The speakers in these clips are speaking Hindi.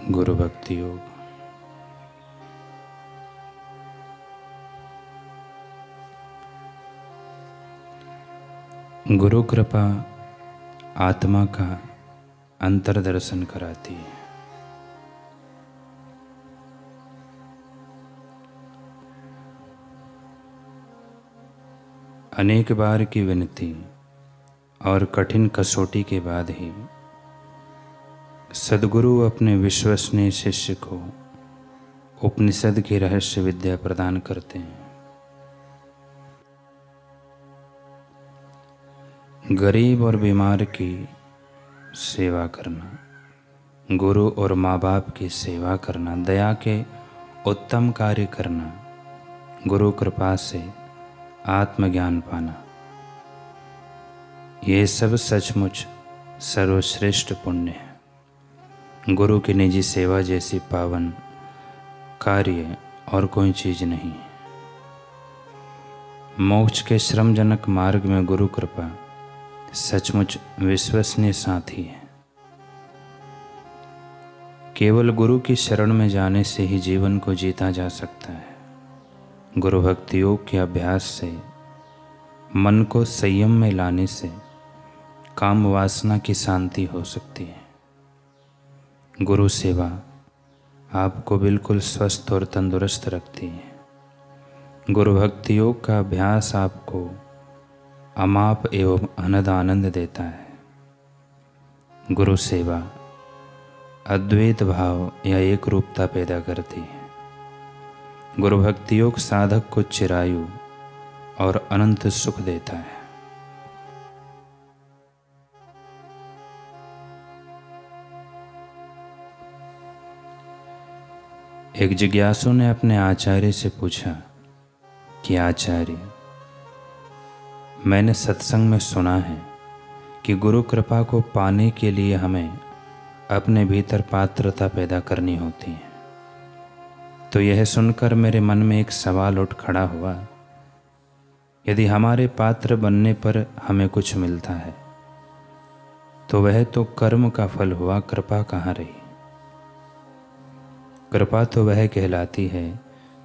गुरु भक्ति योग। गुरु कृपा आत्मा का अंतर्दर्शन कराती है। अनेक बार की विनती और कठिन कसौटी के बाद ही सद्गुरु अपने विश्वसनीय शिष्य को उपनिषद की रहस्य विद्या प्रदान करते हैं। गरीब और बीमार की सेवा करना, गुरु और माँ बाप की सेवा करना, दया के उत्तम कार्य करना, गुरु कृपा से आत्मज्ञान पाना, ये सब सचमुच सर्वश्रेष्ठ पुण्य है। गुरु की निजी सेवा जैसी पावन कार्य और कोई चीज नहीं है। मोक्ष के श्रमजनक मार्ग में गुरु कृपा सचमुच विश्वसनीय साथी है। केवल गुरु की शरण में जाने से ही जीवन को जीता जा सकता है। गुरु भक्ति योग के अभ्यास से, मन को संयम में लाने से काम वासना की शांति हो सकती है। गुरु सेवा आपको बिल्कुल स्वस्थ और तंदुरुस्त रखती है। गुरु भक्ति योग का अभ्यास आपको अमाप एवं अनंत आनंद देता है। गुरु सेवा अद्वैत भाव या एक रूपता पैदा करती है। गुरु भक्ति योग साधक को चिरायु और अनंत सुख देता है। एक जिज्ञासु ने अपने आचार्य से पूछा कि आचार्य, मैंने सत्संग में सुना है कि गुरु कृपा को पाने के लिए हमें अपने भीतर पात्रता पैदा करनी होती है। तो यह सुनकर मेरे मन में एक सवाल उठ खड़ा हुआ, यदि हमारे पात्र बनने पर हमें कुछ मिलता है तो वह तो कर्म का फल हुआ, कृपा कहाँ रही? कृपा तो वह कहलाती है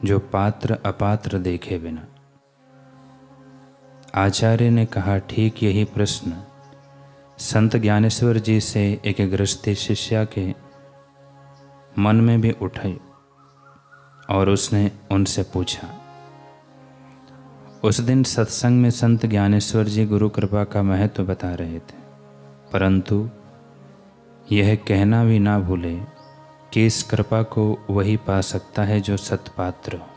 जो पात्र अपात्र देखे बिना। आचार्य ने कहा, ठीक यही प्रश्न संत ज्ञानेश्वर जी से एक गृहस्थी शिष्या के मन में भी उठा और उसने उनसे पूछा। उस दिन सत्संग में संत ज्ञानेश्वर जी गुरु कृपा का महत्व बता रहे थे, परंतु यह कहना भी ना भूले कि इस कृपा को वही पा सकता है जो सत्पात्र हो।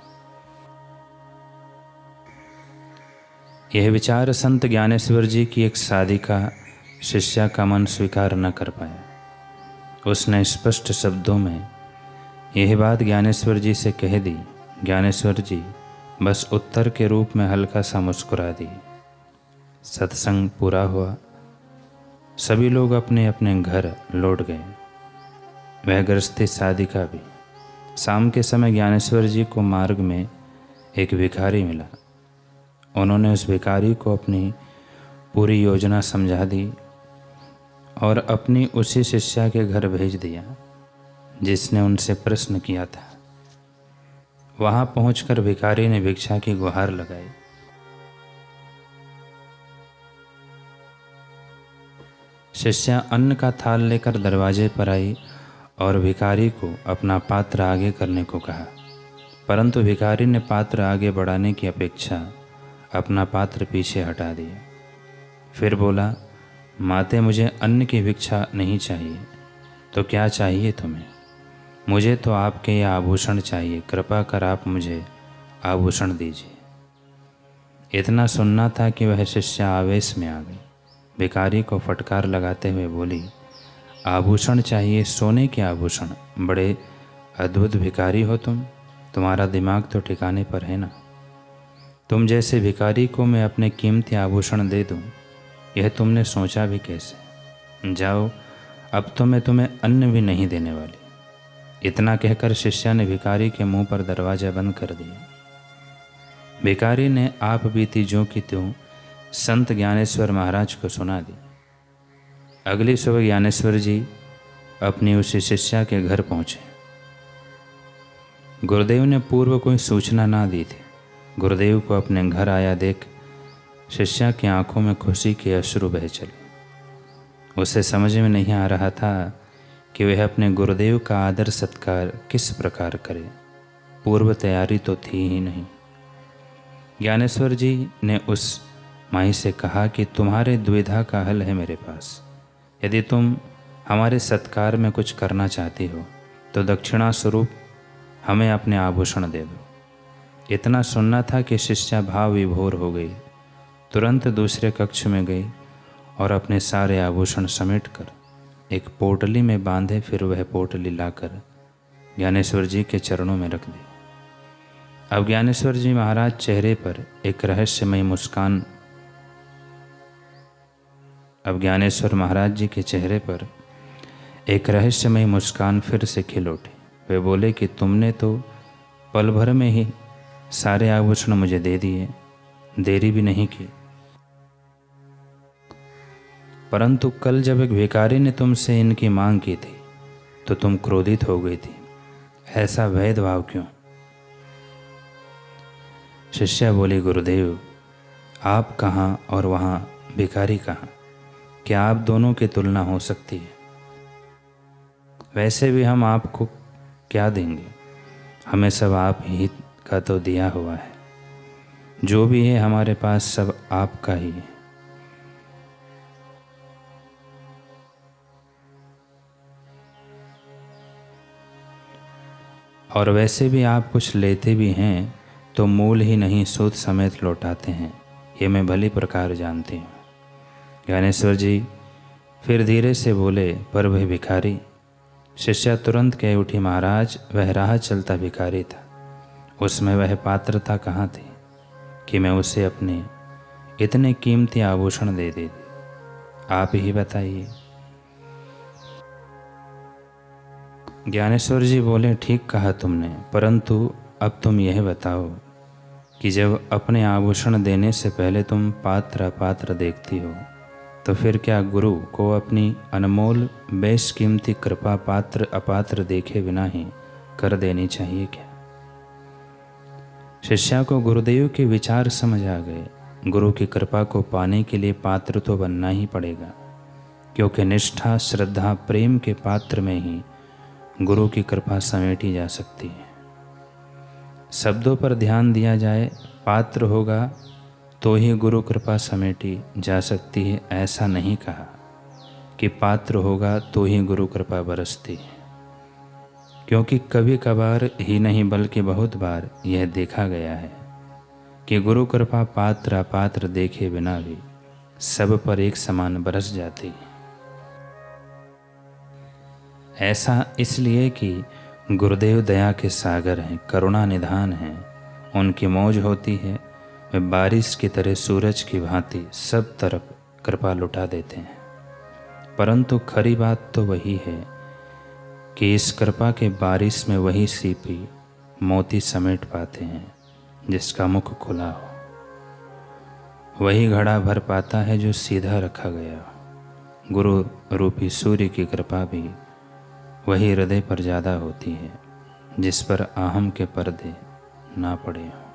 यह विचार संत ज्ञानेश्वर जी की एक साधिका शिष्या का मन स्वीकार न कर पाया। उसने स्पष्ट शब्दों में यह बात ज्ञानेश्वर जी से कह दी। ज्ञानेश्वर जी बस उत्तर के रूप में हल्का सा मुस्कुरा दी। सत्संग पूरा हुआ, सभी लोग अपने अपने घर लौट गए, वह गृहस्थी साधिका भी। शाम के समय ज्ञानेश्वर जी को मार्ग में एक भिखारी मिला। उन्होंने उस भिखारी को अपनी पूरी योजना समझा दी और अपनी उसी शिष्या के घर भेज दिया जिसने उनसे प्रश्न किया था। वहां पहुंचकर भिखारी ने भिक्षा की गुहार लगाई। शिष्या अन्न का थाल लेकर दरवाजे पर आई और भिखारी को अपना पात्र आगे करने को कहा, परंतु भिखारी ने पात्र आगे बढ़ाने की अपेक्षा अपना पात्र पीछे हटा दिया। फिर बोला, माते, मुझे अन्न की भिक्षा नहीं चाहिए, तो क्या चाहिए तुम्हें? मुझे तो आपके ये आभूषण चाहिए, कृपा कर आप मुझे आभूषण दीजिए। इतना सुनना था कि वह शिष्या आवेश में आ गई। भिखारी को फटकार लगाते हुए बोली, आभूषण चाहिए? सोने के आभूषण? बड़े अद्भुत भिखारी हो तुम, तुम्हारा दिमाग तो ठिकाने पर है ना? तुम जैसे भिखारी को मैं अपने कीमती आभूषण दे दूं, यह तुमने सोचा भी कैसे? जाओ, अब तो मैं तुम्हें अन्न भी नहीं देने वाली। इतना कहकर शिष्या ने भिखारी के मुंह पर दरवाजा बंद कर दिया। भिखारी ने आप बीती ज्यों की त्यों संत ज्ञानेश्वर महाराज को सुना दी। अगली सुबह ज्ञानेश्वर जी अपनी उसी शिष्या के घर पहुँचे। गुरुदेव ने पूर्व कोई सूचना ना दी थी। गुरुदेव को अपने घर आया देख शिष्या की आंखों में खुशी के अश्रु बह चले। उसे समझ में नहीं आ रहा था कि वह अपने गुरुदेव का आदर सत्कार किस प्रकार करे। पूर्व तैयारी तो थी ही नहीं। ज्ञानेश्वर जी ने उस माई से कहा कि तुम्हारे दुविधा का हल है मेरे पास। यदि तुम हमारे सत्कार में कुछ करना चाहती हो तो दक्षिणा स्वरूप हमें अपने आभूषण दे दो। इतना सुनना था कि शिष्या भाव विभोर हो गई। तुरंत दूसरे कक्ष में गई और अपने सारे आभूषण समेटकर एक पोटली में बांधे, फिर वह पोटली लाकर ज्ञानेश्वर जी के चरणों में रख दी। अब ज्ञानेश्वर जी महाराज चेहरे पर एक रहस्यमयी मुस्कान फिर से खिल उठी। वे बोले कि तुमने तो पल भर में ही सारे आभूषण मुझे दे दिए, देरी भी नहीं की। परंतु कल जब एक भिखारी ने तुमसे इनकी मांग की थी तो तुम क्रोधित हो गई थी। ऐसा भेदभाव क्यों? शिष्या बोली, गुरुदेव आप कहाँ और वहाँ भिखारी कहाँ? क्या आप दोनों की तुलना हो सकती है? वैसे भी हम आपको क्या देंगे? हमें सब आप ही का तो दिया हुआ है। जो भी है हमारे पास सब आपका ही है। और वैसे भी आप कुछ लेते भी हैं तो मूल ही नहीं सूद समेत लौटाते हैं, ये मैं भली प्रकार जानती हूँ। ज्ञानेश्वर जी फिर धीरे से बोले, पर वह भिखारी? शिष्या तुरंत कह उठी, महाराज वह राह चलता भिखारी था। उसमें वह पात्रता कहाँ थी कि मैं उसे अपने इतने कीमती आभूषण दे देती? आप ही बताइए। ज्ञानेश्वर जी बोले, ठीक कहा तुमने, परंतु अब तुम यह बताओ कि जब अपने आभूषण देने से पहले तुम पात्र अपात्र देखती हो तो फिर क्या गुरु को अपनी अनमोल बेशकीमती कृपा पात्र अपात्र देखे बिना ही कर देनी चाहिए क्या? शिष्या को गुरुदेव के विचार समझ आ गए। गुरु की कृपा को पाने के लिए पात्र तो बनना ही पड़ेगा, क्योंकि निष्ठा श्रद्धा प्रेम के पात्र में ही गुरु की कृपा समेटी जा सकती है। शब्दों पर ध्यान दिया जाए, पात्र होगा तो ही गुरु कृपा समेटी जा सकती है। ऐसा नहीं कहा कि पात्र होगा तो ही गुरु कृपा बरसती है, क्योंकि कभी कभार ही नहीं बल्कि बहुत बार यह देखा गया है कि गुरु कृपा पात्र अपात्र देखे बिना भी सब पर एक समान बरस जाती है। ऐसा इसलिए कि गुरुदेव दया के सागर हैं, करुणा निधान हैं। उनकी मौज होती है, वे बारिश की तरह सूरज की भांति सब तरफ कृपा लुटा देते हैं। परंतु खरी बात तो वही है कि इस कृपा के बारिश में वही सीपी मोती समेट पाते हैं जिसका मुख खुला हो। वही घड़ा भर पाता है जो सीधा रखा गया हो। गुरु रूपी सूर्य की कृपा भी वही हृदय पर ज़्यादा होती है जिस पर आहम के पर्दे ना पड़े हों।